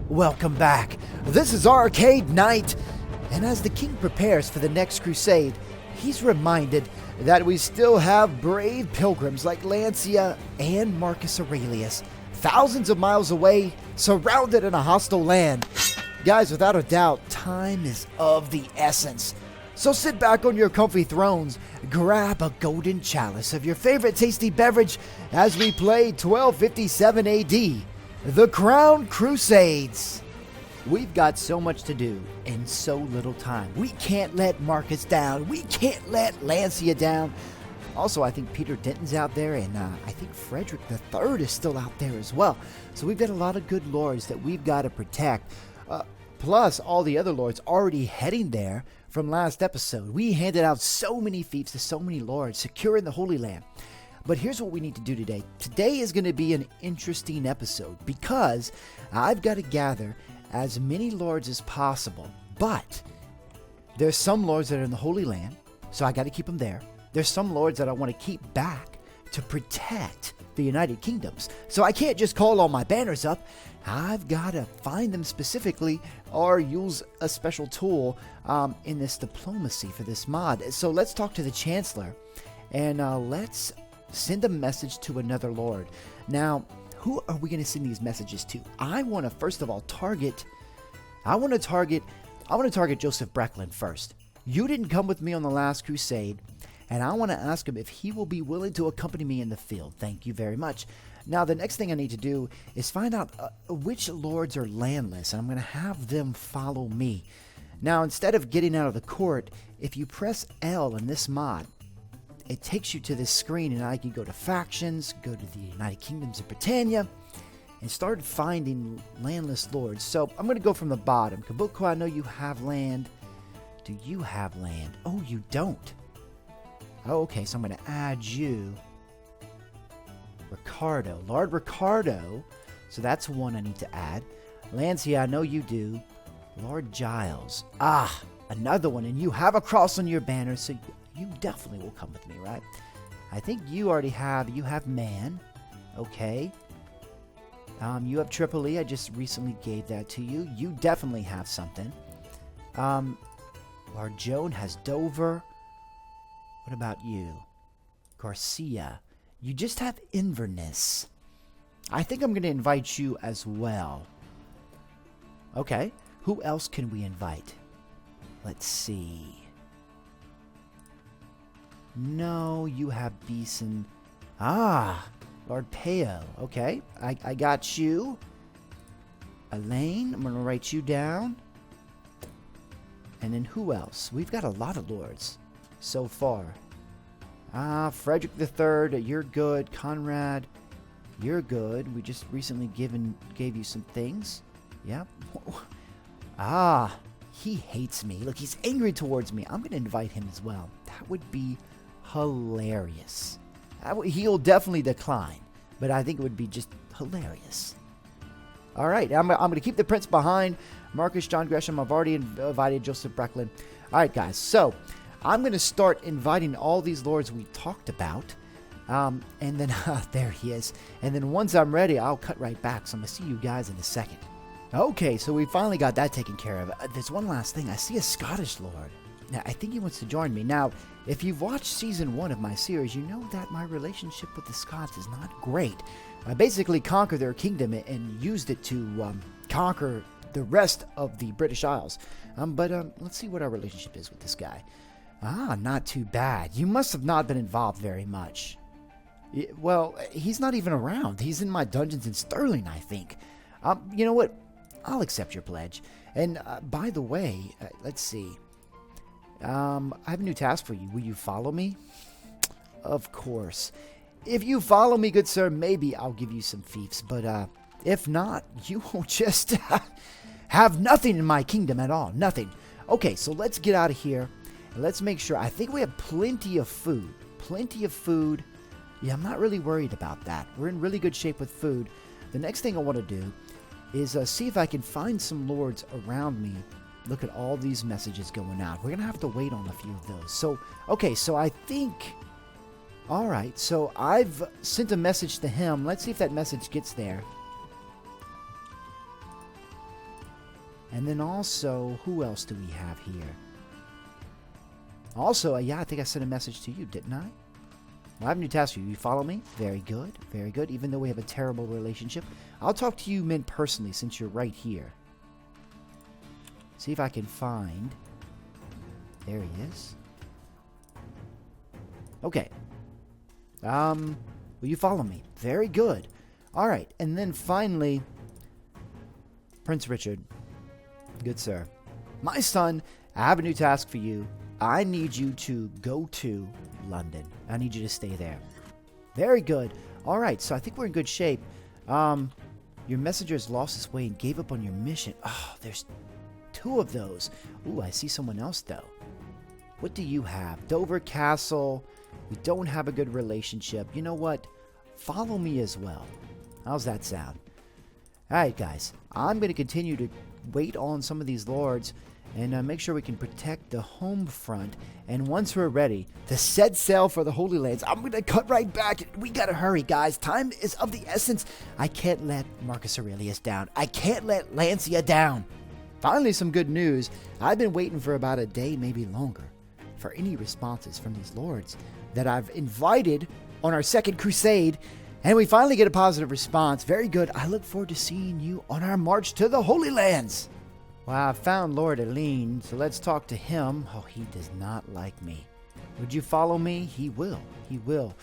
Welcome back. This is Arcade Knight, and as the king prepares for the next crusade, he's reminded that we still have brave pilgrims like Lancia and Marcus Aurelius, thousands of miles away, surrounded in a hostile land. Guys, without a doubt, time is of the essence. So sit back on your comfy thrones, grab a golden chalice of your favorite tasty beverage as we play 1257 AD, the Crown Crusades. We've got so much to do in so little time. We can't let Marcus down. We can't let Lancia down. Also, I think Peter Denton's out there, and I think Frederick III is still out there as well. So we've got a lot of good lords that we've got to protect. Plus, all the other lords already heading there from last episode. We handed out so many fiefs to so many lords, securing the Holy Land. But here's what we need to do today. Today is going to be an interesting episode because I've got to gather as many lords as possible. But there's some lords that are in the Holy Land, so I got to keep them there. There's some lords that I want to keep back to protect the United Kingdoms. So I can't just call all my banners up. I've got to find them specifically or use a special tool in this diplomacy for this mod. So let's talk to the Chancellor and let's send a message to another lord. Now, who are we going to send these messages to? I want to first of all target Joseph Brecklin first. You didn't come with me on the last crusade, and I want to ask him if he will be willing to accompany me in the field. Thank you very much. Now, the next thing I need to do is find out which lords are landless, and I'm going to have them follow me. Now, instead of getting out of the court, if you press L in this mod, it takes you to this screen, and I can go to factions, go to the United Kingdoms of Britannia, and start finding landless lords. So I'm going to go from the bottom. Kabuko, I know you have land. Do you have land? Oh, you don't. Oh, okay, so I'm going to add you. Ricardo. Lord Ricardo. So that's one I need to add. Lancia, I know you do. Lord Giles. Ah, another one. And you have a cross on your banner, so you definitely will come with me, right? I think you already have. You have Man. Okay. You have Tripoli. I just recently gave that to you. You definitely have something. Lord Joan has Dover. What about you? Garcia. You just have Inverness. I think I'm going to invite you as well. Okay. Who else can we invite? Let's see. No, you have Beeson. Ah, Lord Peo. Okay, I got you. Elaine, I'm going to write you down. And then who else? We've got a lot of lords so far. Frederick III, you're good. Conrad, you're good. We just recently gave you some things. Yep. He hates me. Look, he's angry towards me. I'm going to invite him as well. That would be hilarious. He'll definitely decline, but I think it would be just hilarious. All right, I'm going to keep the prince behind. Marcus John Gresham, I've already invited Joseph Brecklin. All right, guys, so I'm going to start inviting all these lords we talked about. And then, there he is. And then once I'm ready, I'll cut right back. So I'm going to see you guys in a second. Okay, so we finally got that taken care of. There's one last thing. I see a Scottish lord. Now, I think he wants to join me. Now, if you've watched Season 1 of my series, you know that my relationship with the Scots is not great. I basically conquered their kingdom and used it to conquer the rest of the British Isles. But let's see what our relationship is with this guy. Not too bad. You must have not been involved very much. Well, he's not even around. He's in my dungeons in Stirling, I think. You know what? I'll accept your pledge. And by the way, let's see. I have a new task for you. Will you follow me? Of course. If you follow me, good sir, maybe I'll give you some fiefs. But if not, you will just have nothing in my kingdom at all. Nothing. Okay, so let's get out of here. And let's make sure. I think we have plenty of food. Plenty of food. Yeah, I'm not really worried about that. We're in really good shape with food. The next thing I want to do is see if I can find some lords around me. Look at all these messages going out. We're going to have to wait on a few of those. So, okay, so I think... All right, so I've sent a message to him. Let's see if that message gets there. And then also, who else do we have here? Also, yeah, I think I sent a message to you, didn't I? Well, I have a new task for you. You follow me? Very good, very good. Even though we have a terrible relationship, I'll talk to you men personally since you're right here. See if I can find... There he is. Okay. Will you follow me? Very good. All right, and then finally, Prince Richard. Good sir. My son, I have a new task for you. I need you to go to London. I need you to stay there. Very good. All right, so I think we're in good shape. Your messenger has lost his way and gave up on your mission. Oh, there's 2 of those. Ooh, I see someone else, though. What do you have? Dover Castle. We don't have a good relationship. You know what? Follow me as well. How's that sound? All right, guys. I'm going to continue to wait on some of these lords and make sure we can protect the home front. And once we're ready to set sail for the Holy Lands, I'm going to cut right back. We got to hurry, guys. Time is of the essence. I can't let Marcus Aurelius down. I can't let Lancia down. Finally, some good news. I've been waiting for about a day, maybe longer, for any responses from these lords that I've invited on our second crusade. And we finally get a positive response. Very good. I look forward to seeing you on our march to the Holy Lands. Well, I found Lord Aline, so let's talk to him. Oh, he does not like me. Would you follow me? He will. He will.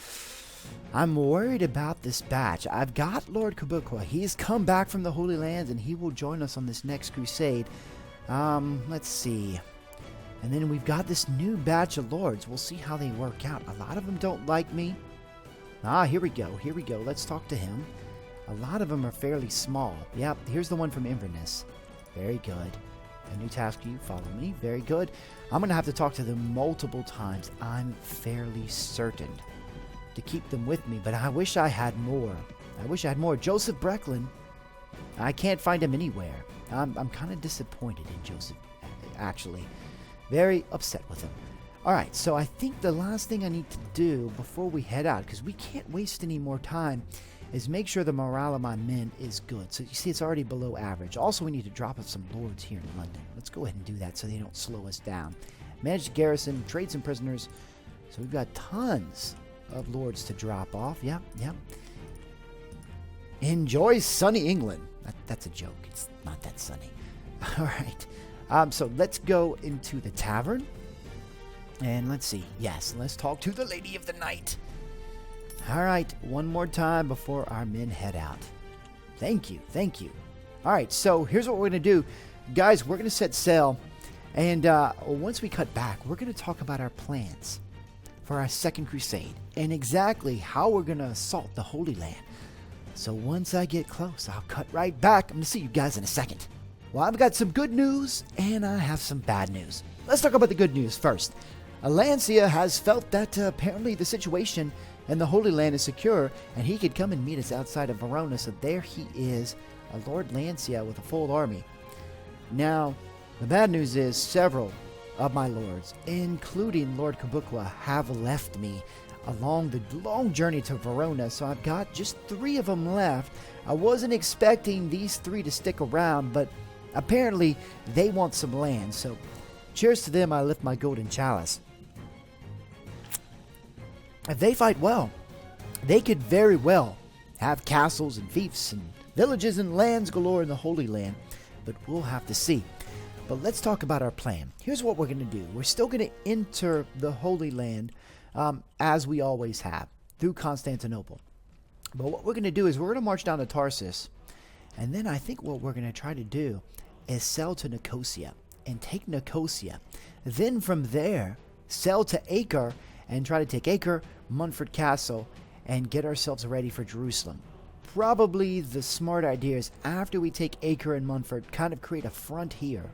I'm worried about this batch. I've got Lord Kabukwa. He's come back from the Holy Lands, and he will join us on this next crusade. Let's see. And then we've got this new batch of lords. We'll see how they work out. A lot of them don't like me. Here we go. Here we go. Let's talk to him. A lot of them are fairly small. Yep, here's the one from Inverness. Very good. A new task for you. Follow me. Very good. I'm going to have to talk to them multiple times. I'm fairly certain to keep them with me, but I wish I had more. I wish I had more. Joseph Brecklin. I can't find him anywhere. I'm kind of disappointed in Joseph, actually. Very upset with him. All right, so I think the last thing I need to do before we head out, because we can't waste any more time, is make sure the morale of my men is good. So you see, it's already below average. Also, we need to drop off some lords here in London. Let's go ahead and do that so they don't slow us down. Manage the garrison, trade some prisoners. So we've got tons of lords to drop off. Yep. Enjoy sunny England. That's a joke. It's not that sunny. All right. So let's go into the tavern. And let's see. Yes, let's talk to the Lady of the Night. All right, one more time before our men head out. Thank you. All right, so here's what we're going to do. Guys, we're going to set sail. And once we cut back, we're going to talk about our plans for our second crusade and exactly how we're going to assault the Holy Land. So once I get close, I'll cut right back. I'm going to see you guys in a second. Well, I've got some good news and I have some bad news. Let's talk about the good news first. Lancia has felt that apparently the situation in the Holy Land is secure, and he could come and meet us outside of Verona. So there he is, a Lord Lancia with a full army. Now, the bad news is several of my lords, including Lord Kabukwa, have left me along the long journey to Verona. So I've got just 3 of them left. I wasn't expecting these 3 to stick around, but apparently they want some land. So cheers to them, I lift my golden chalice. If they fight well, they could very well have castles and fiefs and villages and lands galore in the Holy Land, but we'll have to see. But let's talk about our plan. Here's what we're going to do. We're still going to enter the Holy Land as we always have, through Constantinople. But what we're going to do is we're going to march down to Tarsus, and then I think what we're going to try to do is sail to Nicosia and take Nicosia. Then from there, sail to Acre and try to take Acre, Munford Castle, and get ourselves ready for Jerusalem. Probably the smart idea is after we take Acre and Munford, kind of create a front here,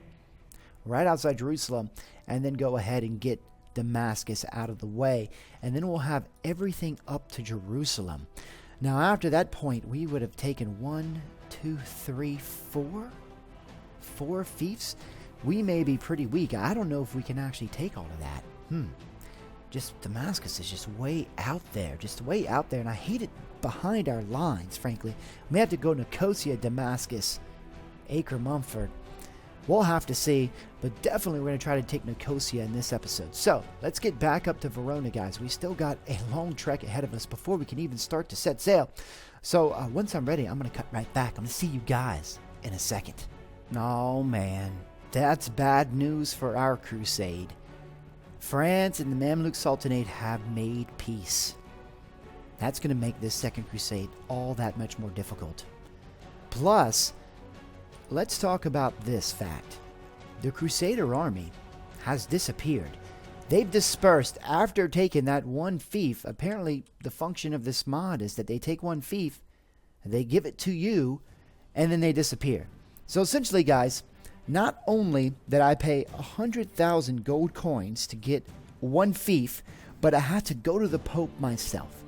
right outside Jerusalem, and then go ahead and get Damascus out of the way, and then we'll have everything up to Jerusalem. Now after that point, we would have taken 4 fiefs. We may be pretty weak. I don't know if we can actually take all of that. Just Damascus is just way out there, and I hate it behind our lines, frankly. We have to go Nicosia, Damascus, Acre, Mumford. We'll have to see, but definitely we're going to try to take Nicosia in this episode. So, let's get back up to Verona, guys. We still got a long trek ahead of us before we can even start to set sail. So, once I'm ready, I'm going to cut right back. I'm going to see you guys in a second. Oh, man. That's bad news for our crusade. France and the Mamluk Sultanate have made peace. That's going to make this second crusade all that much more difficult. Plus, let's talk about this fact. The Crusader army has disappeared. They've dispersed after taking that one fief. Apparently, the function of this mod is that they take one fief, they give it to you, and then they disappear. So essentially, guys, not only did I pay 100,000 gold coins to get one fief, but I had to go to the Pope myself.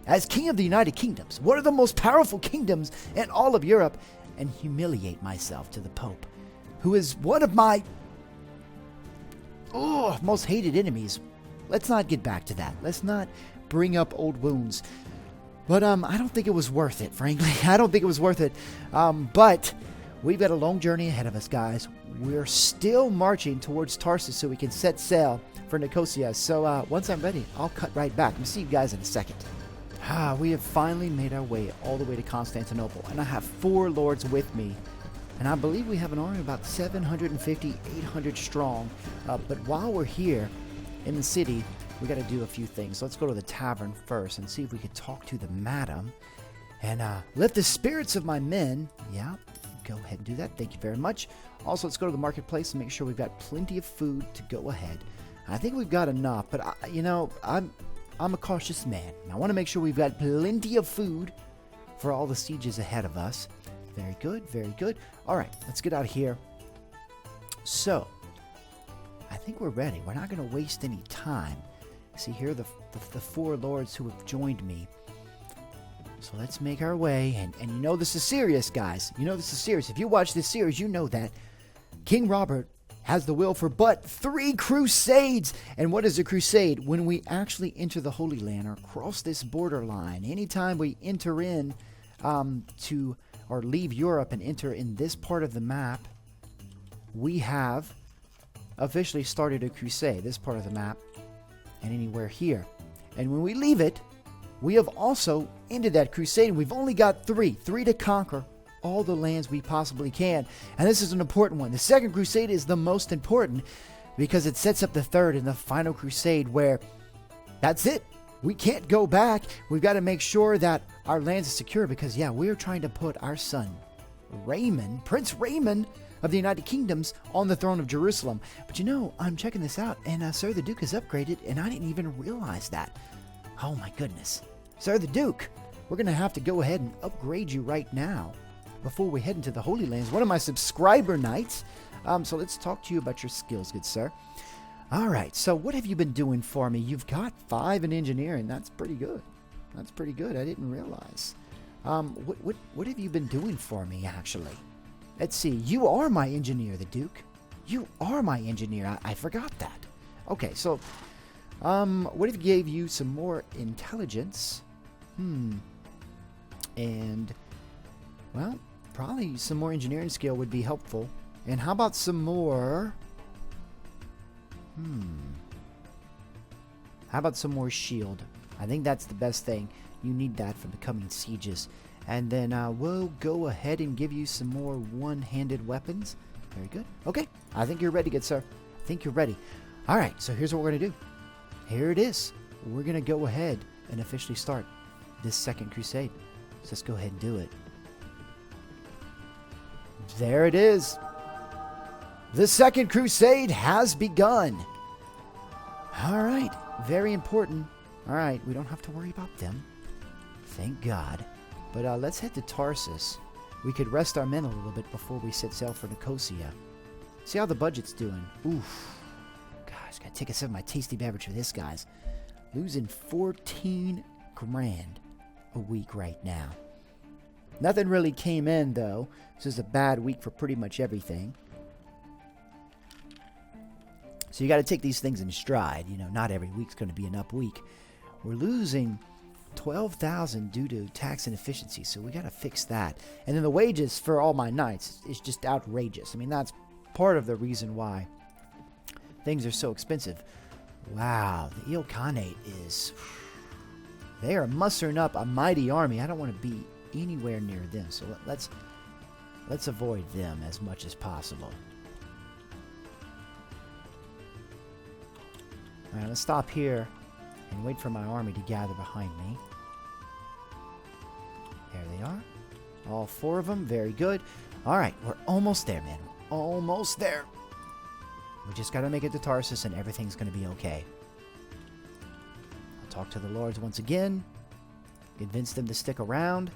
As King of the United Kingdoms, one of the most powerful kingdoms in all of Europe, and humiliate myself to the Pope, who is one of my most hated enemies. Let's not get back to that. Let's not bring up old wounds. But I don't think it was worth it, frankly. I don't think it was worth it. But we've got a long journey ahead of us, guys. We're still marching towards Tarsus so we can set sail for Nicosia. So once I'm ready, I'll cut right back. I'll see you guys in a second. We have finally made our way all the way to Constantinople, and I have 4 lords with me. And I believe we have an army of about 750, 800 strong. But while we're here in the city, we got to do a few things. Let's go to the tavern first and see if we could talk to the madam and lift the spirits of my men. Yeah, go ahead and do that. Thank you very much. Also, let's go to the marketplace and make sure we've got plenty of food to go ahead. I think we've got enough, but I'm a cautious man. I want to make sure we've got plenty of food for all the sieges ahead of us. Very good, very good. All right, let's get out of here. So, I think we're ready. We're not going to waste any time. See, here are the 4 lords who have joined me. So let's make our way. And you know this is serious, guys. You know this is serious. If you watch this series, you know that King Robert has the will for but 3 crusades. And what is a crusade? When we actually enter the Holy Land or cross this borderline. Anytime we enter in or leave Europe and enter in this part of the map, we have officially started a crusade, this part of the map, and anywhere here. And when we leave it, we have also ended that crusade, and we've only got 3 to conquer all the lands we possibly can. And this is an important one. The second crusade is the most important because it sets up the third and the final crusade where that's it. We can't go back. We've got to make sure that our lands are secure because, yeah, we're trying to put our son, Raymond, Prince Raymond of the United Kingdoms, on the throne of Jerusalem. But you know, I'm checking this out, and Sir the Duke is upgraded, and I didn't even realize that. Oh my goodness. Sir the Duke, we're going to have to go ahead and upgrade you right now before we head into the Holy Lands. One of my subscriber knights. So let's talk to you about your skills, good sir. All right, so what have you been doing for me? You've got 5 in engineering. That's pretty good. That's pretty good. I didn't realize. What have you been doing for me, actually? Let's see. You are my engineer, the Duke. You are my engineer. I forgot that. Okay, so what if I gave you some more intelligence? And, well, probably some more engineering skill would be helpful. And how about some more... How about some more shield? I think that's the best thing. You need that for the coming sieges. And then we'll go ahead and give you some more one-handed weapons. Very good. Okay, I think you're ready, good sir. I think you're ready. All right, so here's what we're going to do. Here it is. We're going to go ahead and officially start this second crusade. So let's go ahead and do it. There it is. The second crusade has begun. All right, very important. All right, we don't have to worry about them. Thank God. But let's head to Tarsus. We could rest our men a little bit before we set sail for Nicosia. See how the budget's doing. Oof. Gosh, gotta take a sip of my tasty beverage for this, guys. Losing 14 grand a week right now. Nothing really came in, though. This is a bad week for pretty much everything. So you got to take these things in stride. You know, not every week's going to be an up week. We're losing 12,000 due to tax inefficiency, so we got to fix that. And then the wages for all my knights is just outrageous. I mean, that's part of the reason why things are so expensive. Wow, the Ilkhanate is... They are mustering up a mighty army. I don't want to be anywhere near them, so let's avoid them as much as possible. All right, let's stop here and wait for my army to gather behind me. There they are. All 4 of them. Very good. All right, we're almost there, man. We're almost there. We just got to make it to Tarsus and everything's going to be okay. I'll talk to the lords once again. Convince them to stick around.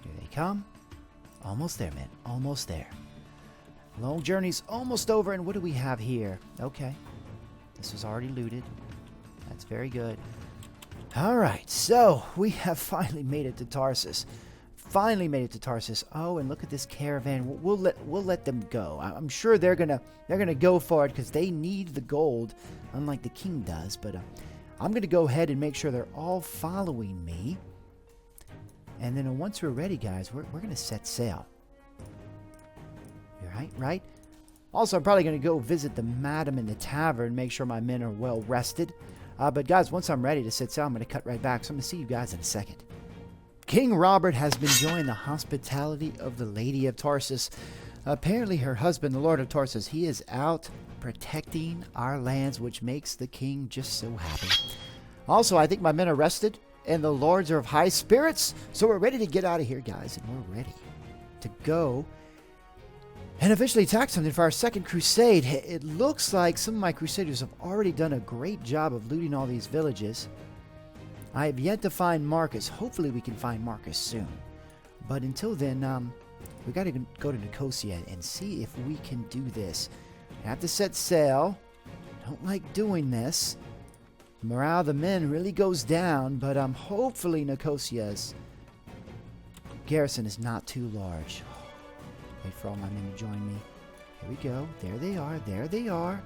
Here they come. Almost there, man. Almost there. Long journey's almost over, and what do we have here? Okay. This was already looted. That's very good. Alright, so we have finally made it to Tarsus. Finally made it to Tarsus. Oh, and look at this caravan. We'll let them go. I'm sure they're gonna go for it because they need the gold, unlike the king does. But I'm gonna go ahead and make sure they're all following me. And then once we're ready, guys, we're gonna set sail. Right? Also, I'm probably gonna go visit the madam in the tavern, make sure my men are well rested. But guys, once I'm ready to set sail, I'm gonna cut right back. So I'm gonna see you guys in a second. King Robert has been enjoying the hospitality of the Lady of Tarsus. Apparently her husband, the Lord of Tarsus, he is out protecting our lands, which makes the king just so happy. Also, I think my men are rested, and the lords are of high spirits, so we're ready to get out of here, guys, and we're ready to go and officially attack something for our second crusade. It looks like some of my crusaders have already done a great job of looting all these villages. I have yet to find Marcus. Hopefully we can find Marcus soon. But until then, we got to go to Nicosia and see if we can do this. I have to set sail. Don't like doing this. Morale of the men really goes down, but hopefully Nicosia's garrison is not too large. Wait for all my men to join me. Here we go. There they are. There they are.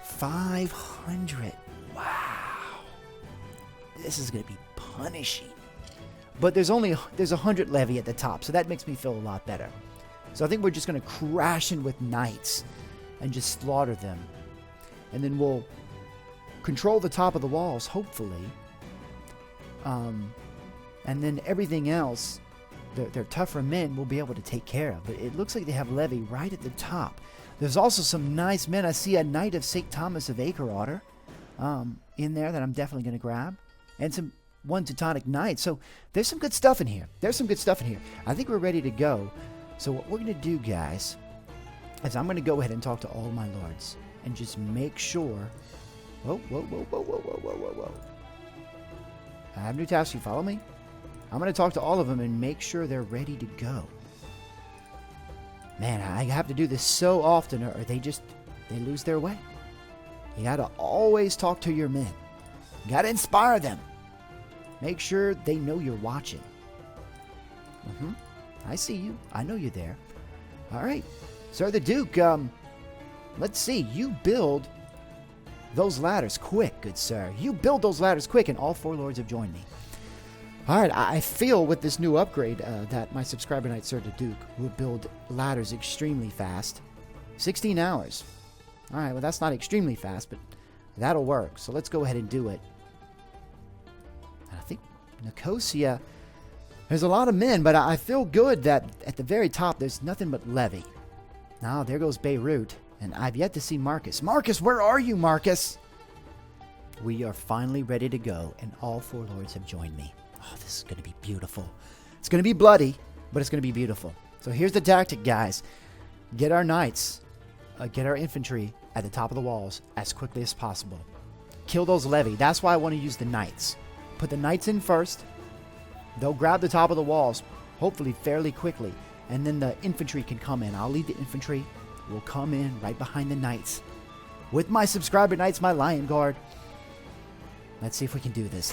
500. Wow. This is going to be punishing. But there's 100 levy at the top, so that makes me feel a lot better. So I think we're just going to crash in with knights and just slaughter them. And then we'll control the top of the walls, hopefully. And then everything else, their tougher men will be able to take care of. But it looks like they have levy right at the top. There's also some nice men. I see a Knight of St. Thomas of Acrewater in there that I'm definitely going to grab. And some one Teutonic Knights. So there's some good stuff in here. I think we're ready to go. So what we're going to do, guys, is I'm going to go ahead and talk to all my lords. And just make sure... Whoa. I have new tasks. You follow me? I'm going to talk to all of them and make sure they're ready to go. Man, I have to do this so often or they lose their way. You got to always talk to your men. You got to inspire them. Make sure they know you're watching. I see you. I know you're there. All right. Sir the Duke, let's see. You build those ladders quick, good sir. You build those ladders quick, and all 4 lords have joined me. All right. I feel with this new upgrade that my subscriber knight, Sir the Duke, will build ladders extremely fast. 16 hours. All right. Well, that's not extremely fast, but that'll work. So let's go ahead and do it. I think Nicosia, there's a lot of men, but I feel good that at the very top there's nothing but levy. Now there goes Beirut, and I've yet to see Marcus. Marcus, where are you, Marcus? We are finally ready to go, and all 4 lords have joined me. Oh, this is going to be beautiful. It's going to be bloody, but it's going to be beautiful. So here's the tactic, guys. Get our knights, get our infantry at the top of the walls as quickly as possible. Kill those levy. That's why I want to use the knights. Put the knights in first. They'll grab the top of the walls, hopefully fairly quickly. And then the infantry can come in. I'll lead the infantry. We'll come in right behind the knights. With my subscriber knights, my Lion Guard. Let's see if we can do this.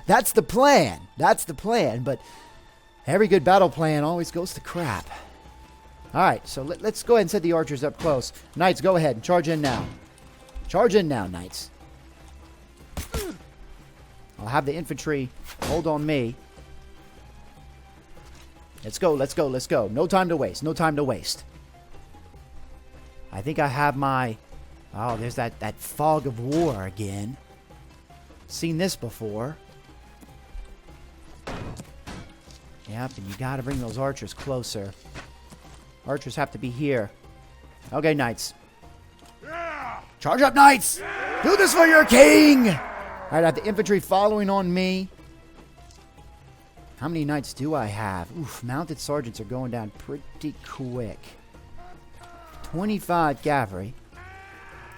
That's the plan. But every good battle plan always goes to crap. Alright, so let's go ahead and set the archers up close. Knights, go ahead and charge in now. Charge in now, knights. I'll have the infantry hold on me. Let's go, let's go, let's go. No time to waste, no time to waste. I think I have my... Oh, there's that fog of war again. Seen this before. Yep, and you gotta bring those archers closer. Archers have to be here. Okay, knights. Charge up, knights! Do this for your king! Alright, I have the infantry following on me. How many knights do I have? Oof, mounted sergeants are going down pretty quick. 25 cavalry.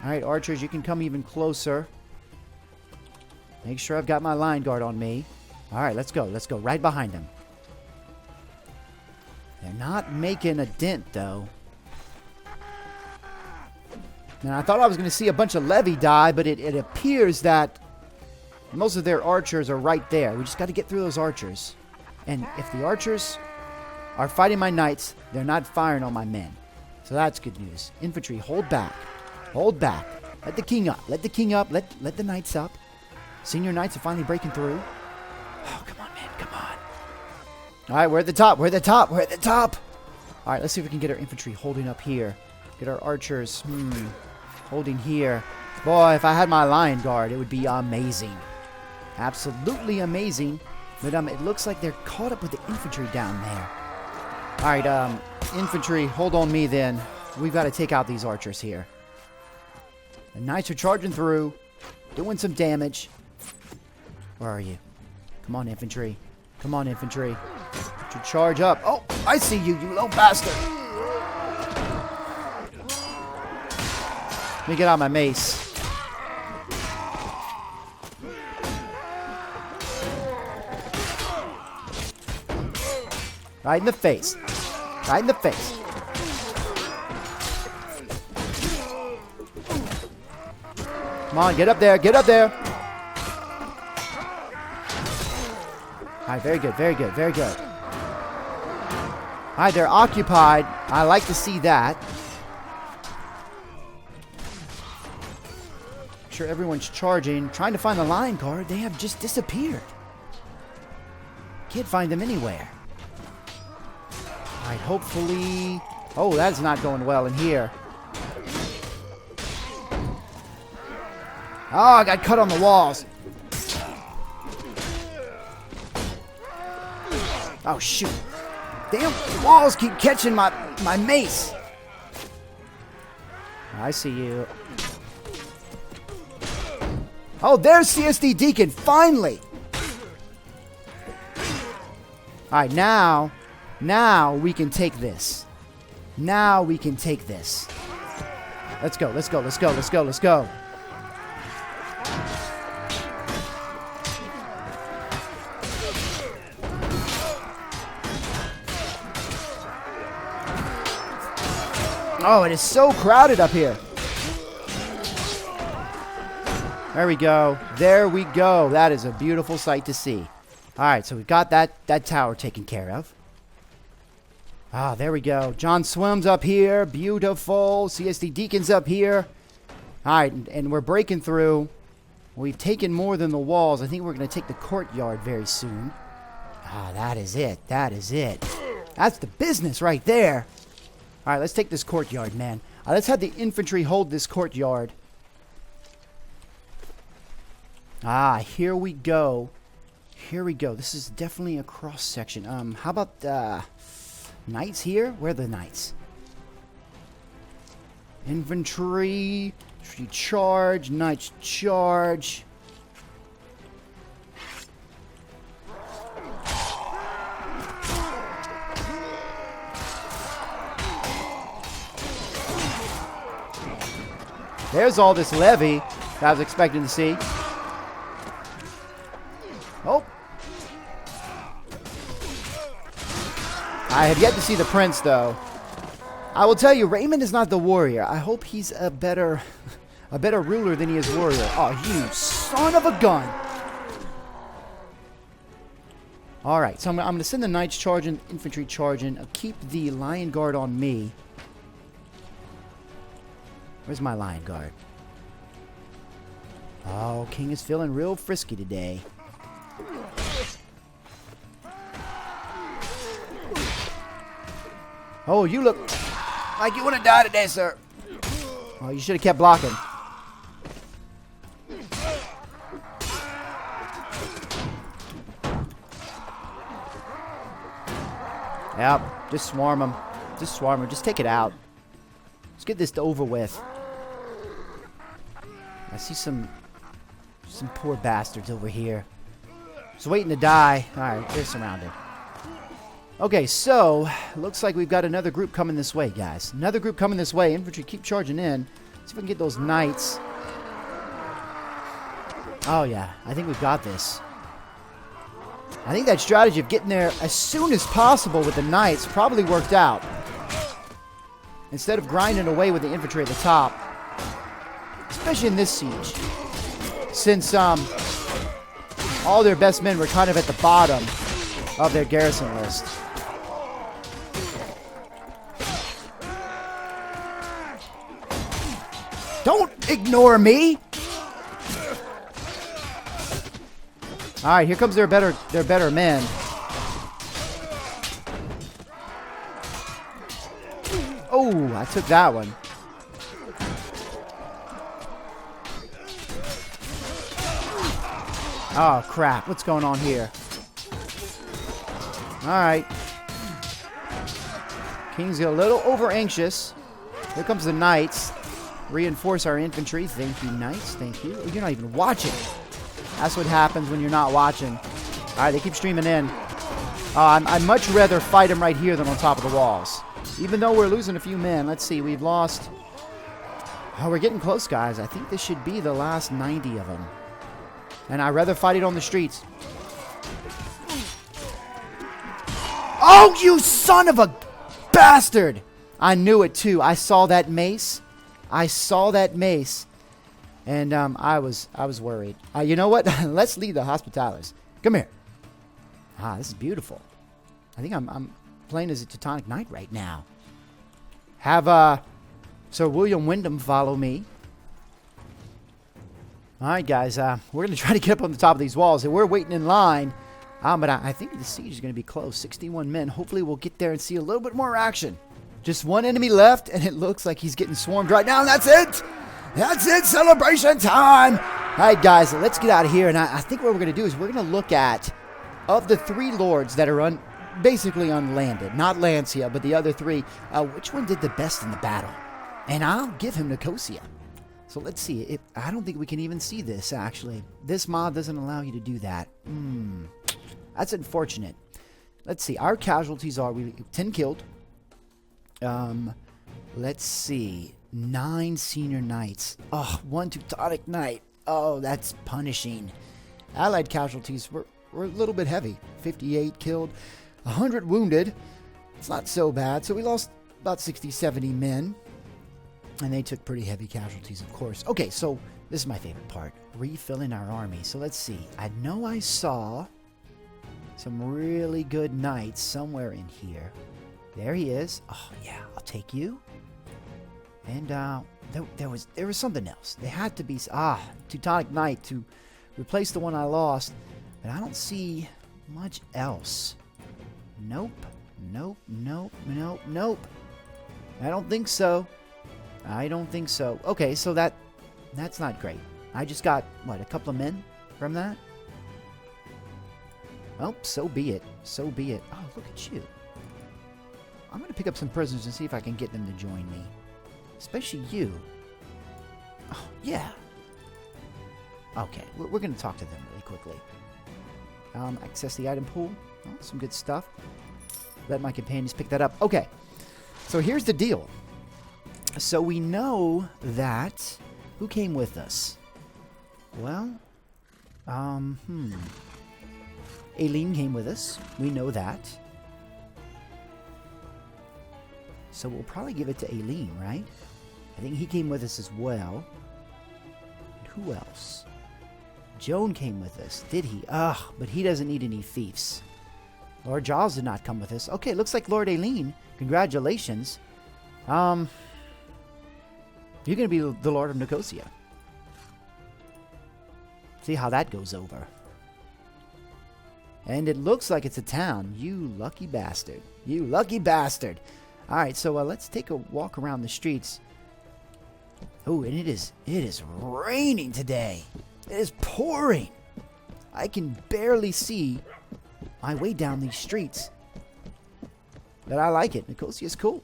Alright, archers, you can come even closer. Make sure I've got my line guard on me. Alright, let's go. Let's go right behind them. They're not making a dent, though. Now, I thought I was going to see a bunch of levy die, but it appears that most of their archers are right there. We just got to get through those archers. And if the archers are fighting my knights, they're not firing on my men. So that's good news. Infantry, hold back. Hold back. Let the king up. Let the king up. Let the knights up. Senior knights are finally breaking through. Oh, come on, man. Come on. All right, we're at the top. We're at the top. We're at the top. All right, let's see if we can get our infantry holding up here. Get our archers holding here. Boy, if I had my lion guard, it would be amazing. Absolutely amazing. But it looks like they're caught up with the infantry down there. All right, infantry, hold on me then. We've got to take out these archers here. The knights are charging through, doing some damage. Where are you? Come on, infantry. Come on, infantry. To charge up. Oh, I see you, you little bastard. Let me get out my mace. Right in the face. Right in the face. Come on, get up there. Get up there. All right, very good, very good, very good. All right, they're occupied. I like to see that. Make sure everyone's charging. Trying to find the line guard. They have just disappeared. Can't find them anywhere. All right, hopefully... Oh, that's not going well in here. Oh, I got cut on the walls. Oh, shoot. Damn walls keep catching my mace. I see you. Oh, there's CSD Deacon, finally. All right, now we can take this. Now we can take this. Let's go, let's go, let's go, let's go, let's go. Oh, it is so crowded up here. There we go. There we go. That is a beautiful sight to see. All right, so we've got that tower taken care of. Ah, there we go. John Swim's up here. Beautiful. CSD Deacon's up here. All right, and we're breaking through. We've taken more than the walls. I think we're going to take the courtyard very soon. Ah, that is it. That is it. That's the business right there. All right, let's take this courtyard, man. Let's have the infantry hold this courtyard. Ah, here we go. Here we go. This is definitely a cross section. How about knights here? Where are the knights? Infantry charge, knights charge. There's all this levy that I was expecting to see. Oh. I have yet to see the prince, though. I will tell you, Raymond is not the warrior. I hope he's a better ruler than he is warrior. Oh, you son of a gun. All right, so I'm going to send the knights charging, infantry charging. I'll keep the lion guard on me. Where's my lion guard? Oh, King is feeling real frisky today. Oh, you look like you want to die today, sir. Oh, you should have kept blocking. Yep, just swarm them. Just swarm them. Just take it out. Let's get this over with. I see some poor bastards over here. Just waiting to die. Alright, they're surrounded. Okay, so looks like we've got another group coming this way, guys. Another group coming this way. Infantry, keep charging in. See if we can get those knights. Oh, yeah. I think we've got this. I think that strategy of getting there as soon as possible with the knights probably worked out. Instead of grinding away with the infantry at the top. Especially in this siege. Since all their best men were kind of at the bottom of their garrison list. Don't ignore me! Alright, here comes their better men. Oh, I took that one. Oh, crap. What's going on here? Alright. King's a little over anxious. Here comes the knights. Reinforce our infantry. Thank you, knights. Thank you. You're not even watching. That's what happens when you're not watching. Alright, they keep streaming in. I'd much rather fight them right here than on top of the walls. Even though we're losing a few men. Let's see. We've lost... Oh, we're getting close, guys. I think this should be the last 90 of them. And I'd rather fight it on the streets. Oh, you son of a bastard! I knew it, too. I saw that mace. I saw that mace. And I was worried. You know what? Let's leave the Hospitallers. Come here. Ah, this is beautiful. I think I'm playing as a Teutonic Knight right now. Have Sir William Wyndham follow me. Alright, guys. We're going to try to get up on the top of these walls. And we're waiting in line. But I think the siege is going to be close. 61 men. Hopefully we'll get there and see a little bit more action. Just one enemy left. And it looks like he's getting swarmed right now. And that's it. That's it. Celebration time. Alright, guys. Let's get out of here. And I think what we're going to do is we're going to look at, of the 3 lords that are basically unlanded. Not Lancia, but the other 3. Which one did the best in the battle? And I'll give him Nicosia. So let's see. I don't think we can even see this, actually. This mod doesn't allow you to do that. That's unfortunate. Let's see. Our casualties are 10 killed. Let's see. 9 senior knights. Oh, 1 Teutonic Knight. Oh, that's punishing. Allied casualties were a little bit heavy. 58 killed. 100 wounded. It's not so bad. So we lost about 60, 70 men. And they took pretty heavy casualties, of course. Okay, so this is my favorite part. Refilling our army. So let's see. I know I saw some really good knights somewhere in here. There he is. Oh, yeah. I'll take you. And there was something else. There had to be... Teutonic Knight to replace the one I lost. But I don't see much else. Nope. Nope. Nope. Nope. Nope. I don't think so. I don't think so. Okay, so that's not great. I just got, what, a couple of men from that? Well, so be it. So be it. Oh, look at you. I'm going to pick up some prisoners and see if I can get them to join me. Especially you. Oh, yeah. Okay, we're going to talk to them really quickly. Access the item pool. Oh, some good stuff. Let my companions pick that up. Okay, so here's the deal. So we know that... Who came with us? Well, Aileen came with us. We know that. So we'll probably give it to Aileen, right? I think he came with us as well. And who else? Joan came with us, did he? Ugh, but he doesn't need any fiefs. Lord Giles did not come with us. Okay, looks like Lord Aileen. Congratulations. You're going to be the Lord of Nicosia. See how that goes over. And it looks like it's a town. You lucky bastard. You lucky bastard. All right, so let's take a walk around the streets. Oh, and it is raining today. It is pouring. I can barely see my way down these streets. But I like it. Nicosia is cool.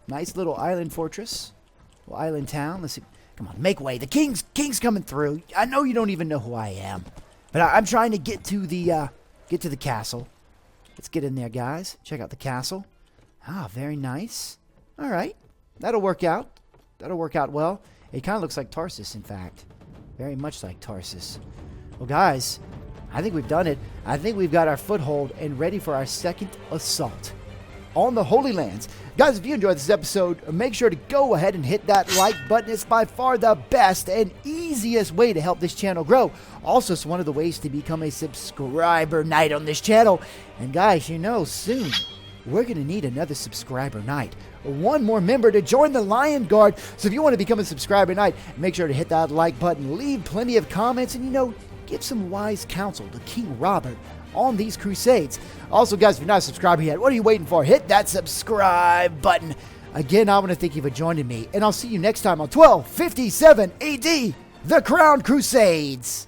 Nice little island fortress. Little island town. Let's see. Come on, make way. The king's coming through. I know you don't even know who I am. But I'm trying to get to the castle. Let's get in there, guys. Check out the castle. Ah, very nice. All right. That'll work out. That'll work out well. It kind of looks like Tarsus, in fact. Very much like Tarsus. Well, guys, I think we've done it. I think we've got our foothold and ready for our second assault on the Holy Lands. Guys, if you enjoyed this episode, make sure to go ahead and hit that like button. It's by far the best and easiest way to help this channel grow. Also, it's one of the ways to become a subscriber knight on this channel. And guys, you know, soon we're going to need another subscriber knight. One more member to join the Lion Guard. So if you want to become a subscriber knight, make sure to hit that like button, leave plenty of comments, and, you know, give some wise counsel to King Robert on these crusades. Also, guys, if you're not a subscriber yet, what are you waiting for? Hit that subscribe button. Again, I want to thank you for joining me, and I'll see you next time on 1257 AD, the Crown Crusades.